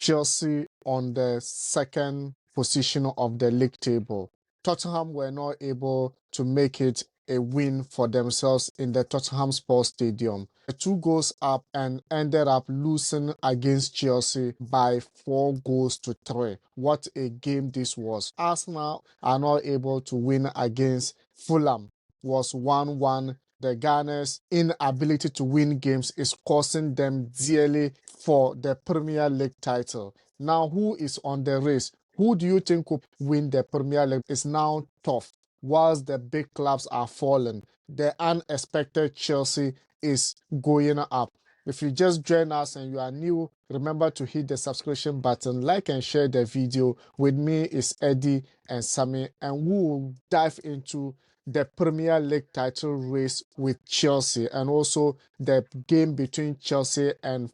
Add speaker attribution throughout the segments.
Speaker 1: Chelsea on the second position of the league table. Tottenham were not able to make it a win for themselves in the Tottenham Sports Stadium. 2 goals up and ended up losing against Chelsea by 4 goals to 3. What a game this was. Arsenal are not able to win against Fulham. Was 1-1. The Gunners' inability to win games is costing them dearly for the Premier League title. Now, who is on the race? Who do you think could win the Premier League? It's now tough. Whilst the big clubs are falling, the unexpected Chelsea is going up. If you just join us and you are new, remember to hit the subscription button, like and share the video. With me is Eddie and Sammy, and we will dive into the Premier League title race with Chelsea and also the game between Chelsea and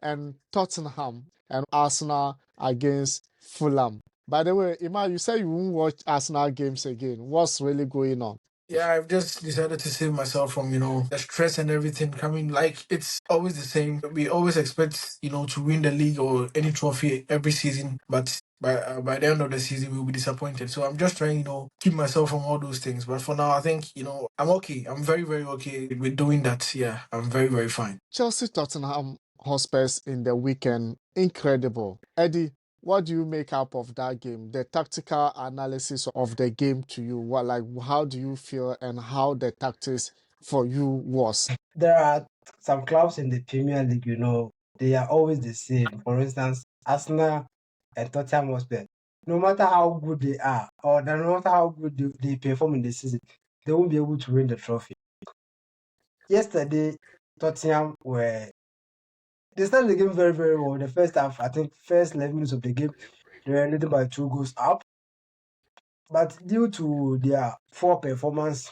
Speaker 1: Tottenham and Arsenal against Fulham. By the way, Ima, you said you won't watch Arsenal games again. What's really going on?
Speaker 2: Yeah, I've just decided to save myself from, the stress and everything coming. Like, it's always the same. We always expect, to win the league or any trophy every season, but by the end of the season, we'll be disappointed. So I'm just trying, keep myself from all those things. But for now, I think, I'm okay. I'm very, very okay with doing that. Yeah, I'm very, very fine.
Speaker 1: Chelsea Tottenham Hotspurs in the weekend, incredible. Eddie, what do you make up of that game? The tactical analysis of the game to you, how do you feel and how the tactics for you was?
Speaker 3: There are some clubs in the Premier League, they are always the same. For instance, Arsenal and Tottenham Hotspur. No matter how good they are, or no matter how good they perform in the season, they won't be able to win the trophy. Yesterday, Tottenham they started the game very, very well. The first half, I think, first 11 minutes of the game, they were leading by 2 goals up. But due to their poor performance,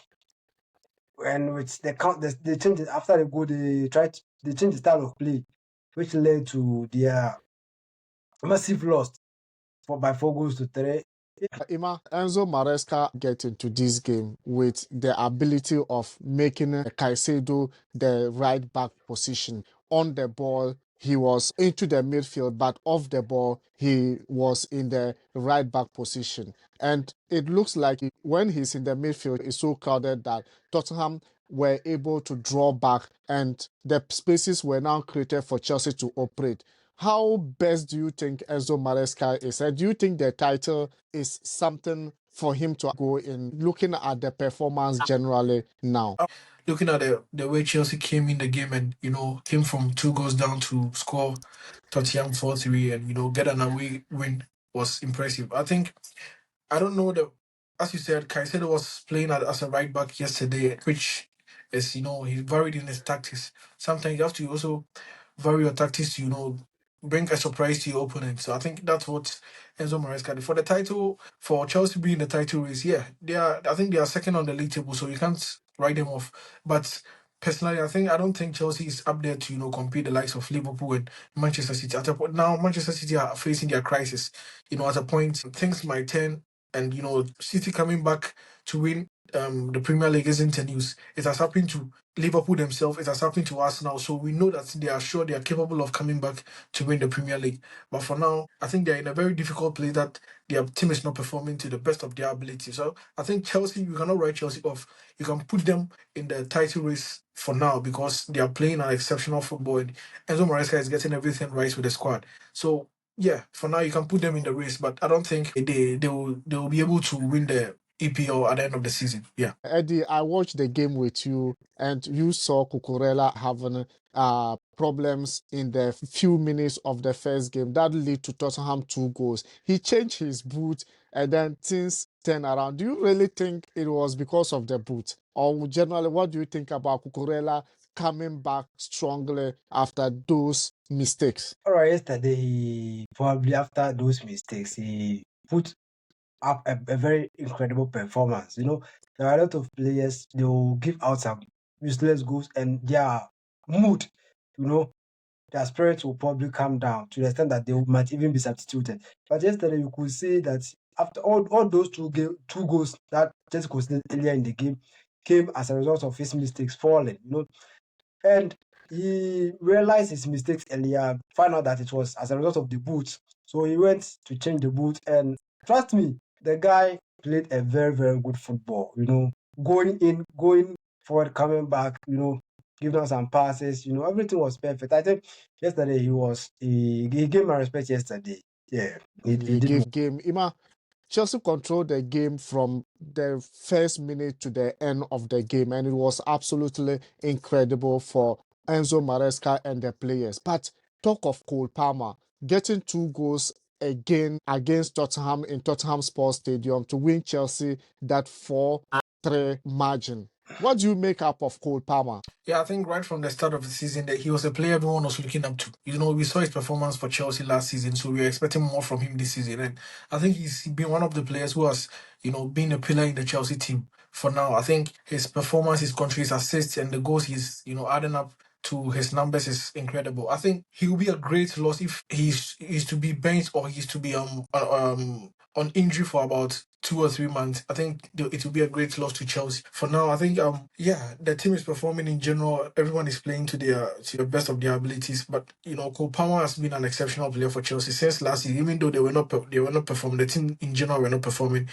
Speaker 3: and with the count, they changed it after the goal. They changed the style of play, which led to their massive loss by 4 goals to 3.
Speaker 1: Ima, Enzo Maresca get into this game with the ability of making Caicedo the right back position. On the ball, he was into the midfield, but off the ball, he was in the right back position. And it looks like when he's in the midfield, it's so crowded that Tottenham were able to draw back and the spaces were now created for Chelsea to operate. How best do you think Enzo Maresca is? Do you think the title is something for him to go in, looking at the performance generally now?
Speaker 2: Looking at the way Chelsea came in the game and, came from 2 goals down to score Tottenham 4-3 and, get an away win was impressive. I don't know as you said, Caicedo was playing as a right back yesterday, which is, he varied in his tactics. Sometimes you have to also vary your tactics to, bring a surprise to your opponent. So I think that's what Enzo Maresca did. For the title, for Chelsea being the title race, yeah, I think they are second on the league table, so you can't write them off. But personally, I don't think Chelsea is up there to, compete the likes of Liverpool and Manchester City. Now Manchester City are facing their crisis. At a point things might turn and City coming back to win the Premier League isn't a news. It has happened to Liverpool themselves. It has happened to Arsenal. So we know that they are sure they are capable of coming back to win the Premier League. But for now, I think they're in a very difficult place that their team is not performing to the best of their ability. So I think Chelsea, you cannot write Chelsea off. You can put them in the title race for now because they are playing an exceptional football. And Enzo Maresca is getting everything right with the squad. So yeah, for now you can put them in the race, but I don't think they will be able to win the EPL at the end of the season. Yeah.
Speaker 1: Eddie, I watched the game with you and you saw Cucurella having problems in the few minutes of the first game. That led to Tottenham 2 goals. He changed his boot and then things turned around. Do you really think it was because of the boot? Or generally, what do you think about Cucurella coming back strongly after those mistakes?
Speaker 3: All right, yesterday, probably after those mistakes, he put up a very incredible performance. There are a lot of players, they will give out some useless goals and their mood, their spirits will probably come down to the extent that they might even be substituted. But yesterday, you could see that after all those two goals that Chelsea conceded earlier in the game came as a result of his mistakes falling, and he realized his mistakes earlier, found out that it was as a result of the boots. So he went to change the boot, and trust me, the guy played a very, very good football. Going in, going forward, coming back. Giving us some passes. Everything was perfect. I think yesterday he gave my respect yesterday. Yeah, he
Speaker 1: He
Speaker 3: did well.
Speaker 1: gave game. Ima, Chelsea controlled the game from the first minute to the end of the game, and it was absolutely incredible for Enzo Maresca and the players. But talk of Cole Palmer getting 2 goals again against Tottenham in Tottenham Sports Stadium to win Chelsea that 4-3 margin. What do you make up of Cole Palmer?
Speaker 2: Yeah, I think right from the start of the season that he was a player everyone was looking up to. We saw his performance for Chelsea last season, so we were expecting more from him this season. And I think he's been one of the players who has, been a pillar in the Chelsea team for now. I think his performance, his country, his assists, and the goals he's, adding up to his numbers is incredible. I think he will be a great loss if he's to be benched or he's to be on injury for about 2 or 3 months. I think it will be a great loss to Chelsea. For now, I think yeah, the team is performing in general. Everyone is playing to the best of their abilities. But Cole Palmer has been an exceptional player for Chelsea since last season. Even though they were not performing, the team in general were not performing.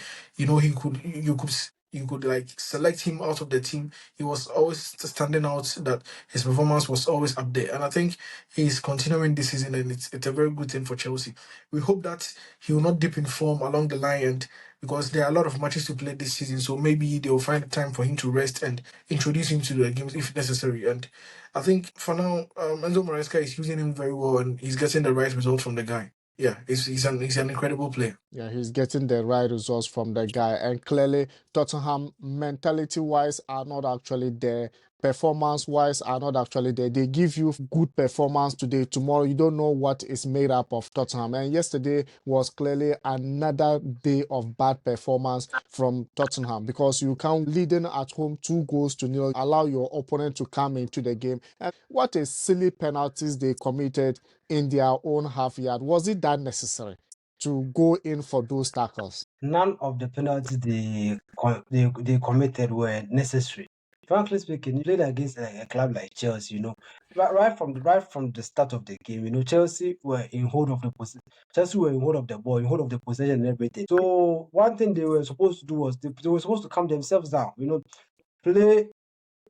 Speaker 2: You could like select him out of the team. He was always standing out. That his performance was always up there, and I think he's continuing this season, and it's a very good thing for Chelsea. We hope that he will not dip in form along the line, and because there are a lot of matches to play this season, so maybe they will find time for him to rest and introduce him to the games if necessary. And I think for now, Enzo Maresca is using him very well, and he's getting the right result from the guy. Yeah, he's an incredible player.
Speaker 1: Yeah, he's getting the right results from the guy. And clearly, Tottenham, mentality wise, are not actually there. Performance wise, are not actually there. They give you good performance today. Tomorrow, you don't know what is made up of Tottenham. And yesterday was clearly another day of bad performance from Tottenham because you can't leading at home 2 goals to nil, allow your opponent to come into the game. And what a silly penalties they committed in their own half yard. Was it that necessary to go in for those tackles?
Speaker 3: None of the penalties they committed were necessary. Frankly speaking, you played against a club like Chelsea, right from the start of the game, Chelsea were in hold of the Chelsea were in hold of the ball, in hold of the possession and everything. So one thing they were supposed to do was they were supposed to calm themselves down, play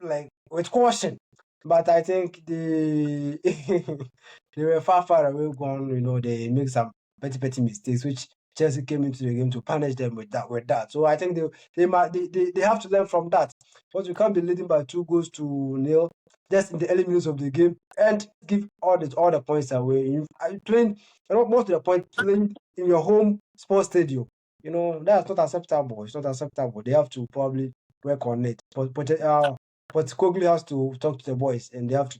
Speaker 3: like with caution. But I think they they were far away gone. They make some petty mistakes, which Chelsea came into the game to punish them with that. So I think they have to learn from that. Because we can't be leading by 2 goals to nil just in the early minutes of the game and give all the points away. Are you playing? Most of the points playing in your home sports stadium. That's not acceptable. It's not acceptable. They have to probably work on it. But Koglu has to talk to the boys and they have to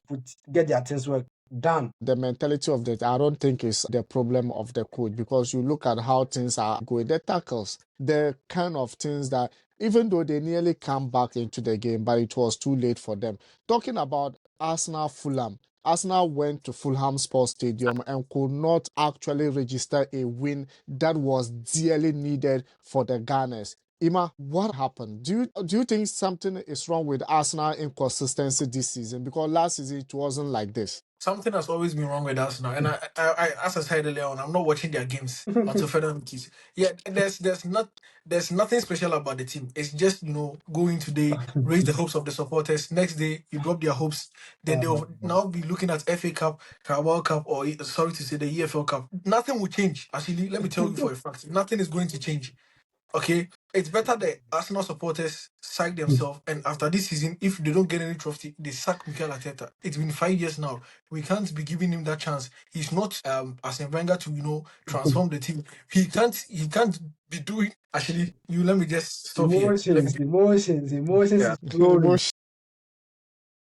Speaker 3: get their things work done.
Speaker 1: The mentality of that, I don't think is the problem of the coach because you look at how things are going. The tackles, the kind of things that even though they nearly come back into the game, but it was too late for them. Talking about Arsenal Fulham, Arsenal went to Fulham Sports Stadium and could not actually register a win that was dearly needed for the Gunners. Ima, what happened? Do you think something is wrong with Arsenal inconsistency this season? Because last season it wasn't like this.
Speaker 2: Something has always been wrong with us now, and as I said earlier on, I'm not watching their games until further notice. Yeah, there's nothing special about the team. It's just going today, raise the hopes of the supporters. Next day, you drop their hopes. Then they'll now be looking at FA Cup, Carabao Cup, or sorry to say the EFL Cup. Nothing will change. Actually, let me tell you for a fact, nothing is going to change. Okay, it's better that Arsenal supporters sack themselves, and after this season, if they don't get any trophy, they sack Mikel Arteta. It's been 5 years now. We can't be giving him that chance. He's not Arsene Wenger to transform the team. He can't be doing. Actually, you let me just stop here. Let me
Speaker 3: Emotions
Speaker 2: yeah
Speaker 3: is flowing.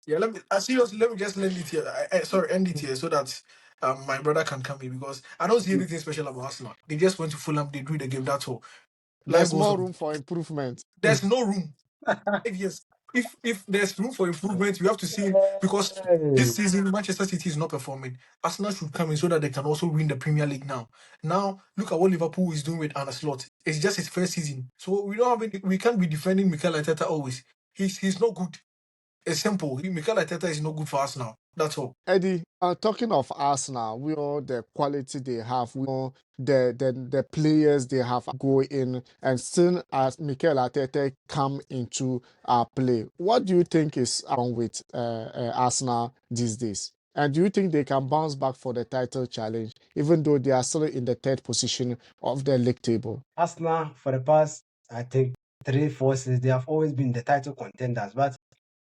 Speaker 2: yeah let me seriously let me just end it here. Sorry, end it here so that my brother can come in because I don't see anything special about Arsenal. They just went to Fulham. They drew the game. That's all. Life
Speaker 1: There's
Speaker 2: goes
Speaker 1: more
Speaker 2: on.
Speaker 1: room for improvement.
Speaker 2: There's no room. Yes, if there's room for improvement, we have to see because this
Speaker 3: Hey.
Speaker 2: season Manchester City is not performing. Arsenal should come in so that they can also win the Premier League now. Now look at what Liverpool is doing with Arne Slot. It's just his first season, so we don't have any, we can't be defending Mikel Arteta always. He's not good. It's simple. Mikel Arteta is no good for us now. That's all.
Speaker 1: Eddie, talking of Arsenal, we know the quality they have, we know the players they have go in, and still as Mikel Arteta come into play. What do you think is wrong with Arsenal these days? And do you think they can bounce back for the title challenge, even though they are still in the third position of the league table?
Speaker 3: Arsenal, for the past, I think, 3, 4 seasons, they have always been the title contenders. But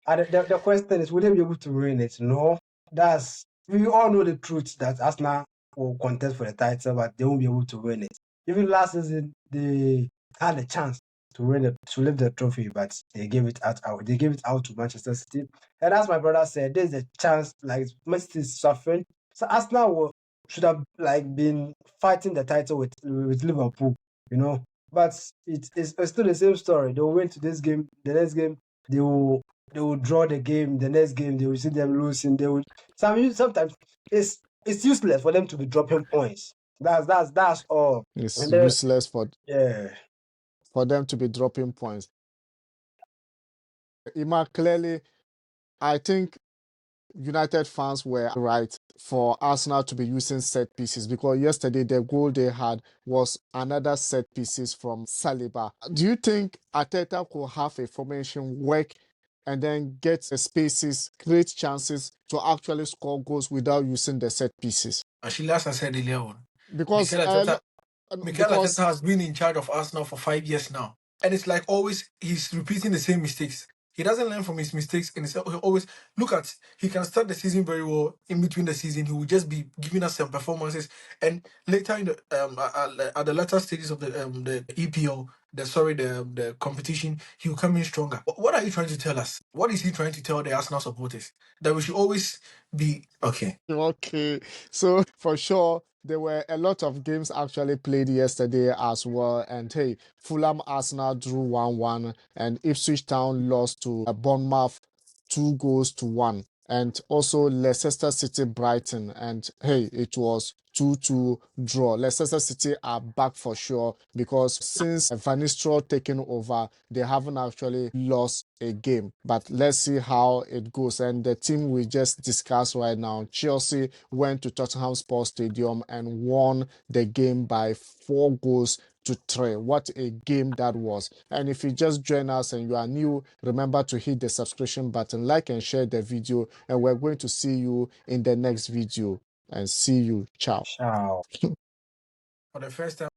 Speaker 3: the question is, will they be able to win it? No. We all know the truth that Arsenal will contest for the title, but they won't be able to win it. Even last season, they had a chance to win it, to lift the trophy, but they gave it out. They gave it out to Manchester City. And as my brother said, there's a chance, like Manchester City is suffering. So should have like been fighting the title with Liverpool, you know. But it's still the same story. They'll win to this game. The next game, they will draw the game. The next game, they will see them losing. Sometimes it's useless for them to be dropping points. That's all.
Speaker 1: It's
Speaker 3: And then
Speaker 1: useless
Speaker 3: yeah,
Speaker 1: for them to be dropping points. Ima, clearly, I think United fans were right for Arsenal to be using set pieces because yesterday the goal they had was another set pieces from Saliba. Do you think Arteta could have a formation work and then get the spaces, create chances to actually score goals without using the set pieces?
Speaker 2: Actually, as I said earlier on,
Speaker 1: Because
Speaker 2: Mikel Arteta, Mikel
Speaker 1: because
Speaker 2: Arteta has been in charge of Arsenal for 5 years now. And it's like always, he's repeating the same mistakes. He doesn't learn from his mistakes, and he always look at. He can start the season very well. In between the season, he will just be giving us some performances, and later in the at the latter stages of the EPL, the competition, he will come in stronger. What are you trying to tell us? What is he trying to tell the Arsenal supporters? That we should always be okay.
Speaker 1: Okay, so for sure, there were a lot of games actually played yesterday as well. And hey, Fulham Arsenal drew 1-1, and Ipswich Town lost to Bournemouth 2-1. And also Leicester City Brighton, and hey, it was 2-2 draw. Leicester City are back for sure because since Van Nistelrooy taken over, they haven't actually lost a game. But let's see how it goes. And the team we just discussed right now, Chelsea, went to Tottenham Sports Stadium and won the game by 4-3. What a game that was. And if you just join us and you are new, remember to hit the subscription button, like and share the video, and we're going to see you in the next video. And see you. Ciao.
Speaker 3: ciao.
Speaker 2: For the first time.